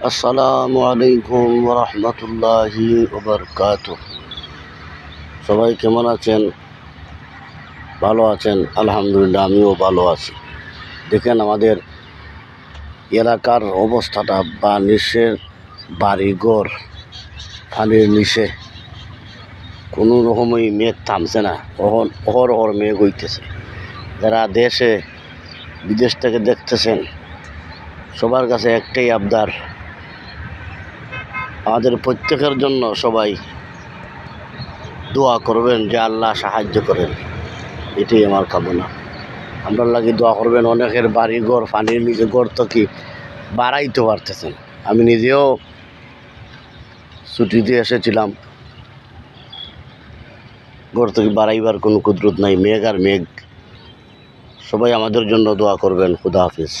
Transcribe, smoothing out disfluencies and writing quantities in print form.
আসসালামু আলাইকুম রহমতুল্লাহি ওবরকাতুহ। সবাই কেমন আছেন? ভালো আছেন? আলহামদুলিল্লাহ, আমিও ভালো আছি। দেখেন আমাদের এলাকার অবস্থাটা, বা নিচের বাড়িঘর পানির নিচে, কোনো রকমই মেঘ থামছে না। অহরহ মেঘ হইতেছে। যারা দেশে বিদেশ থেকে দেখতেছেন, সবার কাছে একটাই আবদার, আমাদের প্রত্যেকের জন্য সবাই দোয়া করবেন যে আল্লাহ সাহায্য করেন। এটাই আমার কামনা। আমরা লাগি দোয়া করবেন। অনেকের বাড়ি ঘর পানির নিচে, ঘর তো কি বাড়াইতে পারতেছেন। আমি নিজেও ছুটিতে এসেছিলাম, ঘর থেকে বাড়াইবার কোনো কুদরত নাই, মেঘ আর মেঘ। সবাই আমাদের জন্য দোয়া করবেন। খুদা হাফিজ।